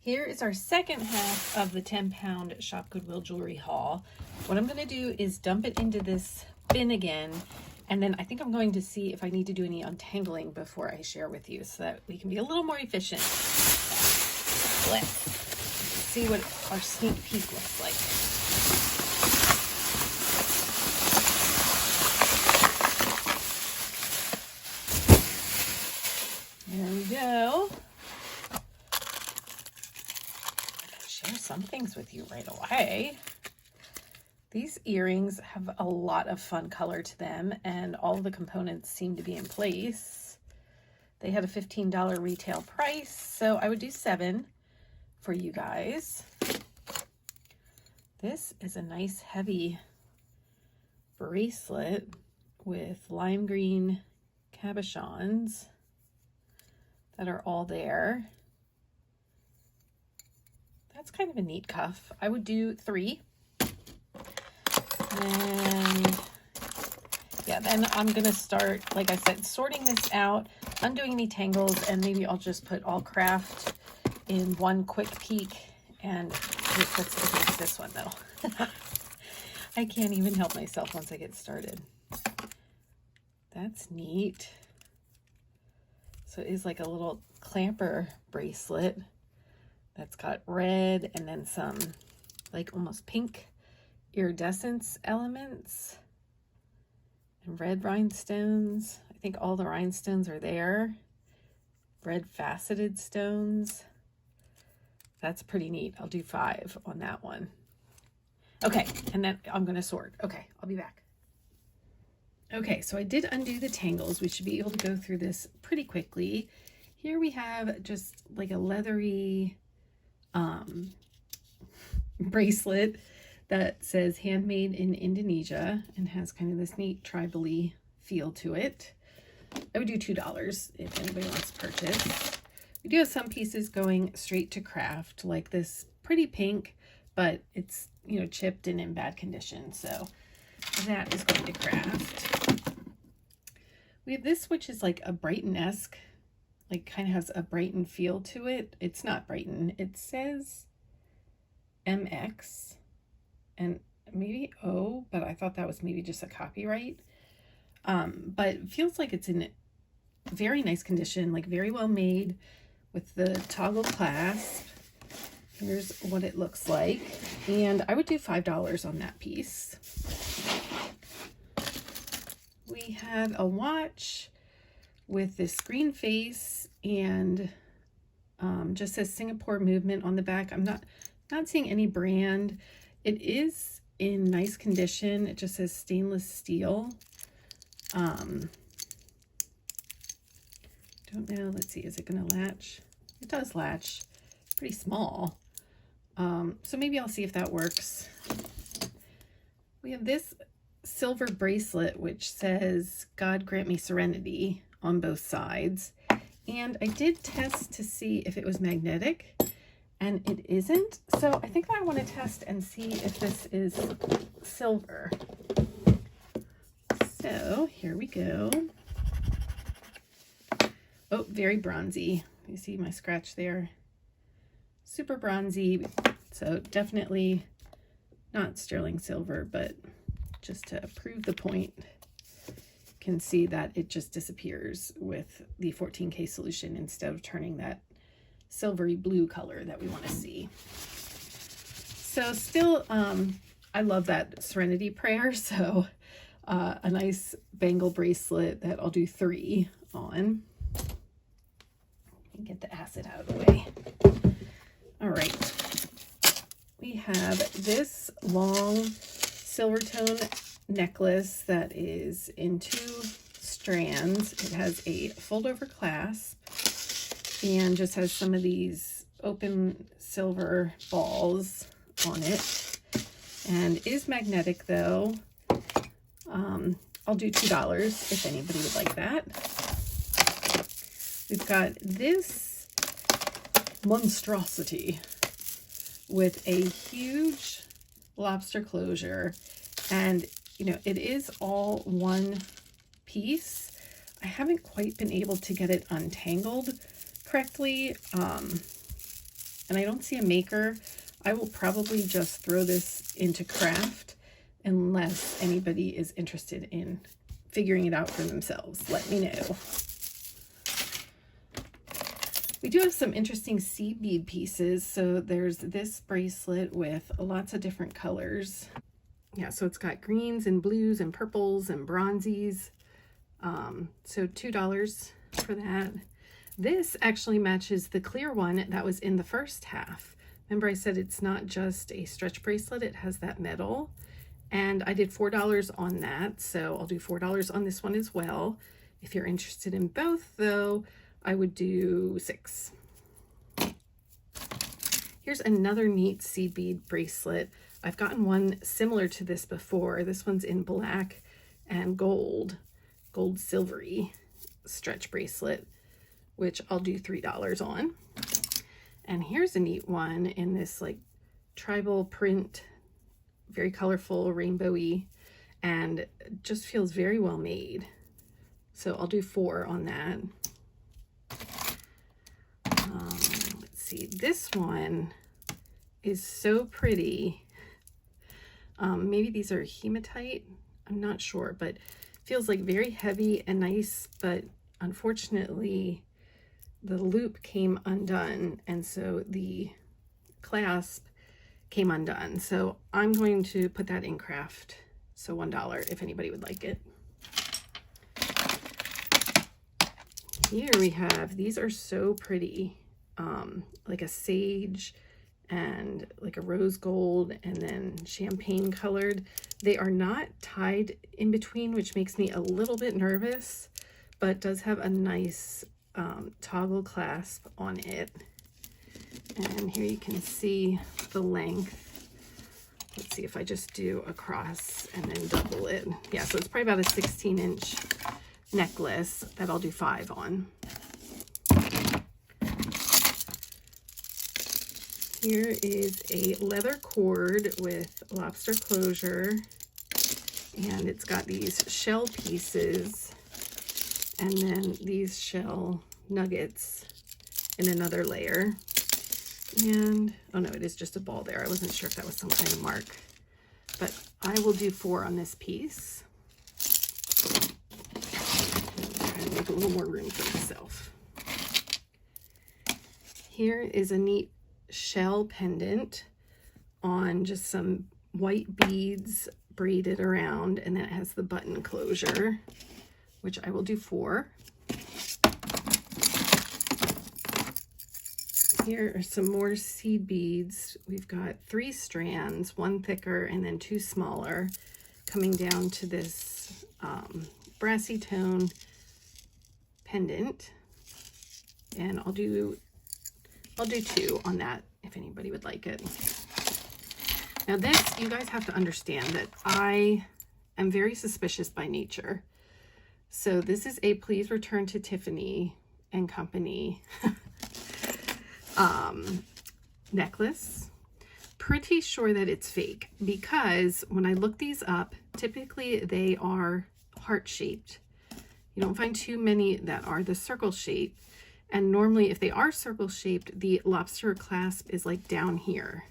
Here is our second half of the 10-pound Shop Goodwill jewelry haul. What I'm going to do is dump it into this bin again, and then I think I'm going to see if I need to do any untangling before I share with you so that we can be a little more efficient. Let's see what our sneak peek looks like. There we go. Share some things with you right away. These earrings have a lot of fun color to them, and all the components seem to be in place. They had a $15 retail price, so I would do $7 for you guys. This is a nice heavy bracelet with lime green cabochons that are all there. That's kind of a neat cuff. I would do $3. And yeah, then I'm gonna start, like I said, sorting this out, undoing any tangles, and maybe I'll just put all craft in one quick peek. And let's look at this one though. I can't even help myself once I get started. That's neat. So it is like a little clamper bracelet that's got red and then some like almost pink iridescence elements and red rhinestones. I think all the rhinestones are there. Red faceted stones. That's pretty neat. I'll do 5 on that one. Okay, and then I'm going to sort. Okay, I'll be back. Okay, so I did undo the tangles. We should be able to go through this pretty quickly. Here we have just like a leathery bracelet that says handmade in Indonesia and has kind of this neat tribal-y feel to it. I would do $2 if anybody wants to purchase. We do have some pieces going straight to craft, like this pretty pink, but it's, you know, chipped and in bad condition. So that is going to craft. We have this, which is like a Brighton-esque, like kind of has a Brighton feel to it. It's not Brighton. It says MX and maybe O, but I thought that was maybe just a copyright. But it feels like it's in very nice condition, like very well made with the toggle clasp. Here's what it looks like. And I would do $5 on that piece. We have a watch with this green face and just says Singapore movement on the back. I'm not seeing any brand. It is in nice condition. It just says stainless steel. Don't know. Let's see. Is it going to latch? It does latch. Pretty small. So maybe I'll see if that works. We have this silver bracelet which says God grant me serenity on both sides. And I did test to see if it was magnetic, and it isn't. So I think I want to test and see if this is silver. So here we go. Oh, very bronzy. You see my scratch there? Super bronzy. So definitely not sterling silver, but just to prove the point, can see that it just disappears with the 14K solution instead of turning that silvery blue color that we want to see. So still, I love that Serenity prayer. So a nice bangle bracelet that I'll do 3 on. Get the acid out of the way. All right. We have this long silver tone necklace that is in 2 strands. It has a fold over clasp and just has some of these open silver balls on it, and is magnetic though. I'll do $2 if anybody would like that. We've got this monstrosity with a huge lobster closure, and you know, it is all one piece. I haven't quite been able to get it untangled correctly. and I don't see a maker. I will probably just throw this into craft unless anybody is interested in figuring it out for themselves. Let me know. We do have some interesting seed bead pieces. So there's this bracelet with lots of different colors. Yeah, so it's got greens and blues and purples and bronzies. So $2 for that. This actually matches the clear one that was in the first half. Remember I said it's not just a stretch bracelet, it has that metal. And I did $4 on that, so I'll do $4 on this one as well. If you're interested in both though, I would do $6. Here's another neat seed bead bracelet. I've gotten one similar to this before. This one's in black and gold silvery stretch bracelet, which I'll do $3 on. And here's a neat one in this like tribal print, very colorful, rainbowy, and just feels very well made. So I'll do $4 on that. Let's see, this one is so pretty. Maybe these are hematite, I'm not sure, but feels like very heavy and nice, but unfortunately the loop came undone, and so the clasp came undone. So I'm going to put that in craft, so $1 if anybody would like it. Here we have, these are so pretty, like a sage and like a rose gold and then champagne colored. They are not tied in between, which makes me a little bit nervous, but does have a nice toggle clasp on it. And here you can see the length. Let's see if I just do across and then double it. Yeah, so it's probably about a 16-inch necklace that I'll do $5 on. Here is a leather cord with lobster closure, and it's got these shell pieces and then these shell nuggets in another layer. And oh no, it is just a ball there. I wasn't sure if that was some kind of mark, but I will do $4 on this piece. Try to make a little more room for myself. Here is a neat shell pendant on just some white beads braided around, and then it has the button closure, which I will do $4. Here are some more seed beads. We've got 3 strands, 1 thicker and then 2 smaller, coming down to this brassy tone pendant, and I'll do 2 on that if anybody would like it. Now this, you guys have to understand that I am very suspicious by nature. So this is a Please Return to Tiffany and Company necklace. Pretty sure that it's fake, because when I look these up, typically they are heart-shaped. You don't find too many that are the circle shape. And normally if they are circle shaped, the lobster clasp is like down here.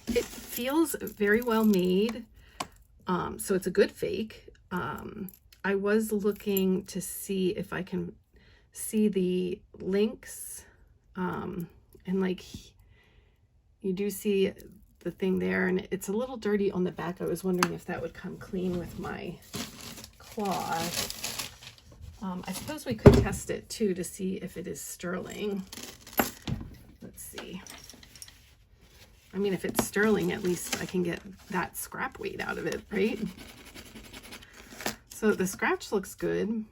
It feels very well made. So it's a good fake. I was looking to see if I can see the links. And like you do see the thing there, and it's a little dirty on the back. I was wondering if that would come clean with my cloth. I suppose we could test it too to see if it is sterling. Let's see. I mean, if it's sterling, at least I can get that scrap weight out of it, right? So the scratch looks good.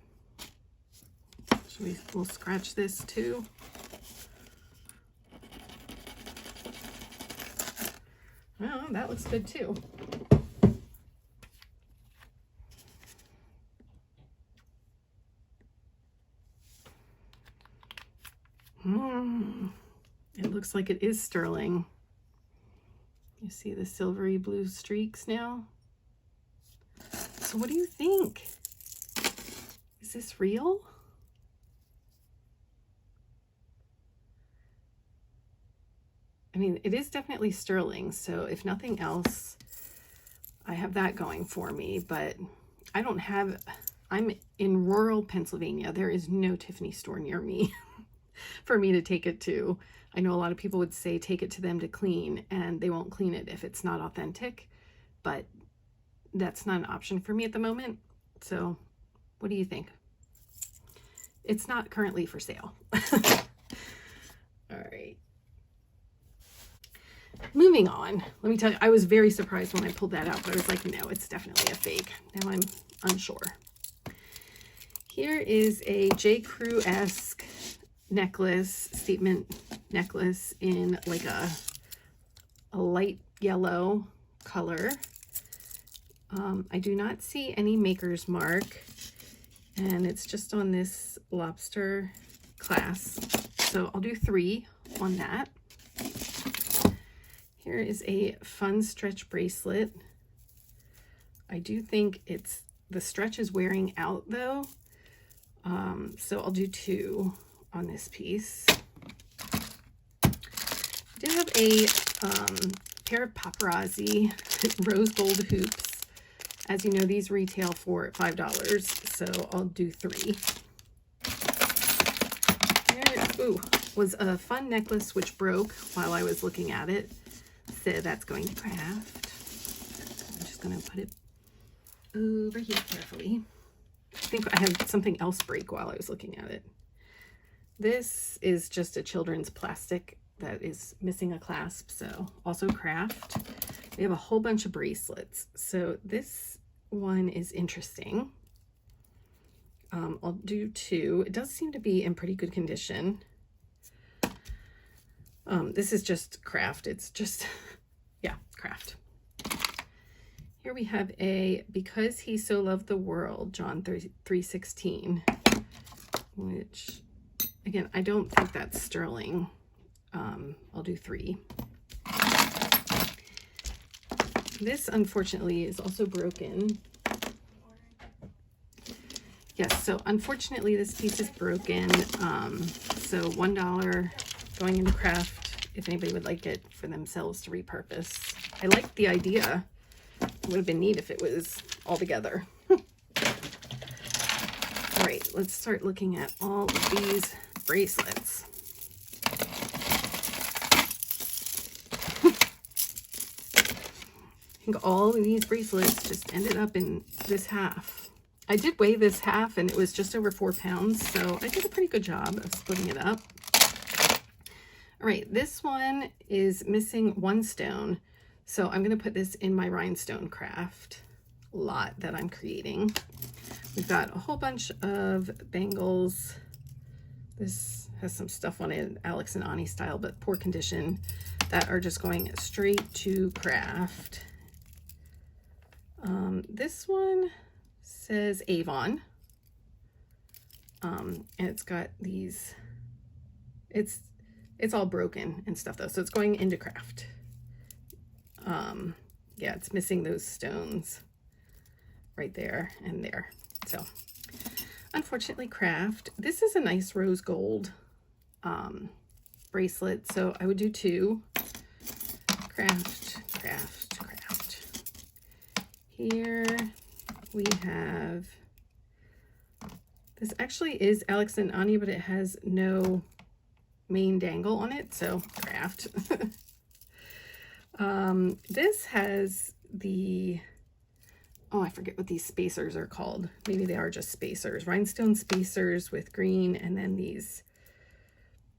We'll scratch this too. Oh, that looks good too. It looks like it is sterling. You see the silvery blue streaks now? So what do you think? Is this real? I mean, it is definitely sterling, so if nothing else, I have that going for me, but I don't have, I'm in rural Pennsylvania. There is no Tiffany store near me for me to take it to. I know a lot of people would say take it to them to clean, and they won't clean it if it's not authentic, but that's not an option for me at the moment. So what do you think? It's not currently for sale. All right. Moving on, let me tell you, I was very surprised when I pulled that out, but I was like, no, it's definitely a fake. Now I'm unsure. Here is a J. Crew-esque necklace, statement necklace in like a light yellow color. I do not see any maker's mark, and it's just on this lobster clasp. So I'll do 3 on that. Here is a fun stretch bracelet. I do think the stretch is wearing out though. So I'll do 2 on this piece. I do have a pair of paparazzi rose gold hoops. As you know, these retail for $5, so I'll do 3. There was a fun necklace which broke while I was looking at it. So that's going to craft. I'm just going to put it over here carefully. I think I had something else break while I was looking at it. This is just a children's plastic that is missing a clasp, so also craft. We have a whole bunch of bracelets. So this one is interesting. I'll do 2. It does seem to be in pretty good condition. This is just craft. It's just, yeah, craft. Here we have a Because He So Loved the World, John 3:16, which, again, I don't think that's sterling. I'll do 3. This, unfortunately, is also broken. Yes, so unfortunately, this piece is broken. So $1 going into craft if anybody would like it for themselves to repurpose. I like the idea. It would have been neat if it was all together. All right, let's start looking at all of these bracelets. I think all of these bracelets just ended up in this half. I did weigh this half and it was just over 4 pounds, so I did a pretty good job of splitting it up. All right, this one is missing 1 stone, so I'm going to put this in my rhinestone craft lot that I'm creating. We've got a whole bunch of bangles. This has some stuff on it, Alex and Ani style, but poor condition, that are just going straight to craft. This one says Avon, and it's got these, it's all broken and stuff though, so it's going into craft. Yeah, it's missing those stones right there and there, so unfortunately craft. This is a nice rose gold bracelet, so I would do 2. Craft. Here we have, this actually is Alex and Ani, but it has no main dangle on it, so craft. This has the, oh, I forget what these spacers are called. Maybe they are just spacers. Rhinestone spacers with green, and then these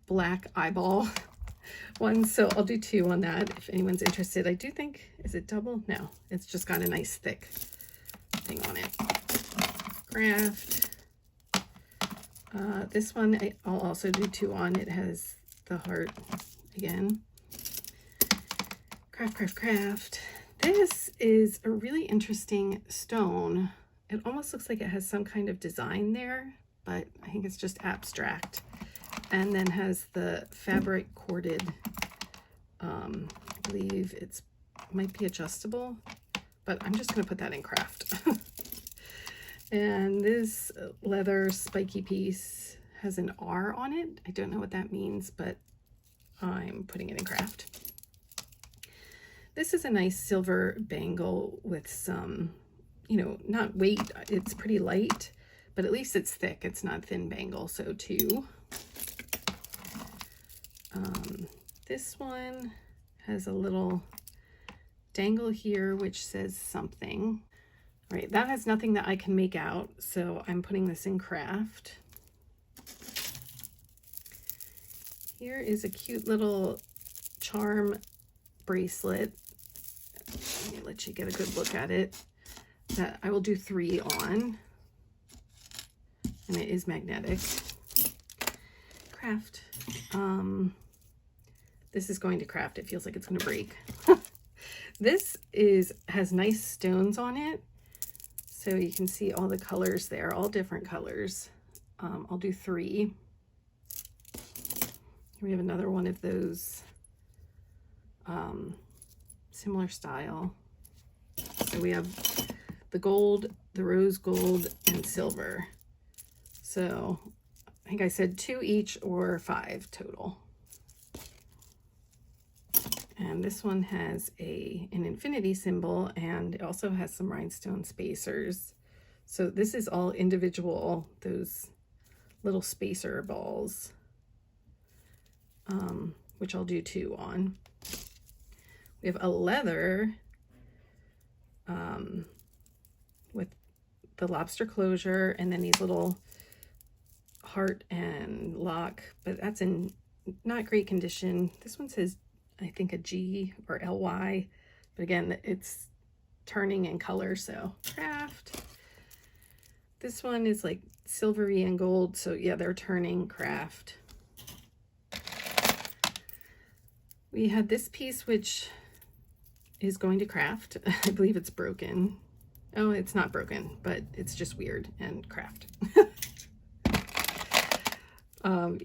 black eyeball ones. So I'll do 2 on that if anyone's interested. I do think, is it double? No, it's just got a nice thick thing on it. Craft. This one I'll also do 2 on. It has the heart again. Craft. This is a really interesting stone. It almost looks like it has some kind of design there, but I think it's just abstract. And then has the fabric corded, I believe it's might be adjustable, but I'm just going to put that in craft. And this leather spiky piece has an R on it. I don't know what that means, but I'm putting it in craft. This is a nice silver bangle with some, you know, not weight. It's pretty light, but at least it's thick. It's not thin bangle, so 2. This one has a little dangle here, which says something. All right, that has nothing that I can make out, so I'm putting this in craft. Here is a cute little charm bracelet. Let me let you get a good look at it. That I will do 3 on. And it is magnetic. Craft. This is going to craft. It feels like it's going to break. This has nice stones on it. So you can see all the colors there, all different colors. I'll do 3. We have another one of those similar style. So we have the gold, the rose gold, and silver. So I think I said 2 each or 5 total. And this one has an infinity symbol, and it also has some rhinestone spacers. So this is all individual, those little spacer balls, which I'll do 2 on. We have a leather with the lobster closure, and then these little heart and lock, but that's in not great condition. This one says, I think, a G or LY, but again, it's turning in color, so craft. This one is like silvery and gold, so yeah, they're turning, craft. We had this piece, which is going to craft. I believe it's broken. Oh, it's not broken, but it's just weird, and craft.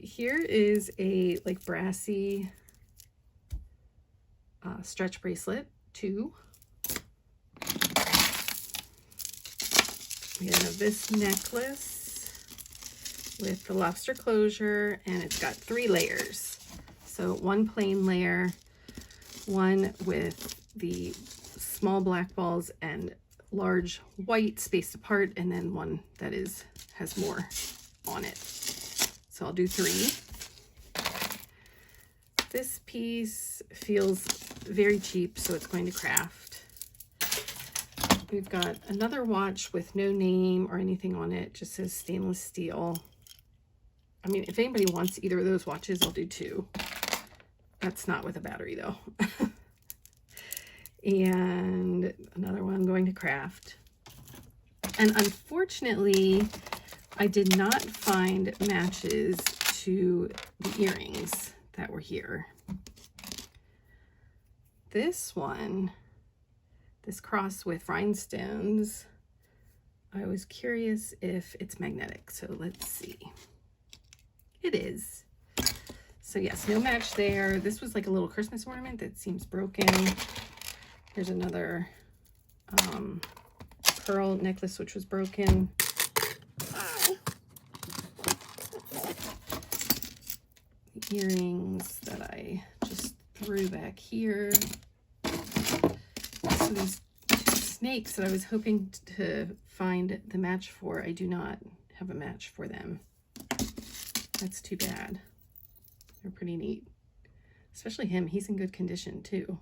Here is a like brassy stretch bracelet, 2. We have this necklace with the lobster closure, and it's got 3 layers. So 1 plain layer, 1 with the small black balls and large white spaced apart, and then 1 that has more on it. So I'll do 3. This piece feels very cheap, so it's going to craft. We've got another watch with no name or anything on it, just says stainless steel. I mean, if anybody wants either of those watches, I'll do 2. That's not with a battery though. And another one going to craft. And unfortunately, I did not find matches to the earrings that were here. This one, this cross with rhinestones, I was curious if it's magnetic, so let's see. It is. So yes, no match there. This was like a little Christmas ornament that seems broken. Here's another pearl necklace, which was broken. The earrings that I just threw back here. So these 2 snakes that I was hoping to find the match for, I do not have a match for them. That's too bad. They're pretty neat. Especially him, he's in good condition too.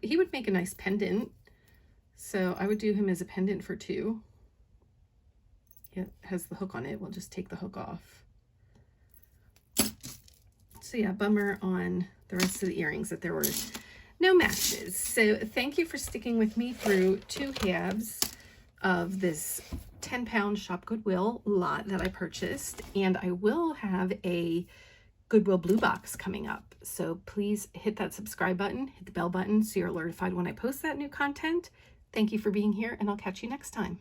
He would make a nice pendant. So I would do him as a pendant for 2. It has the hook on it. We'll just take the hook off. So yeah, bummer on the rest of the earrings that there were no matches. So thank you for sticking with me through 2 halves of this 10-pound Shop Goodwill lot that I purchased. And I will have a Goodwill Blue Box coming up. So please hit that subscribe button, hit the bell button so you're notified when I post that new content. Thank you for being here, and I'll catch you next time.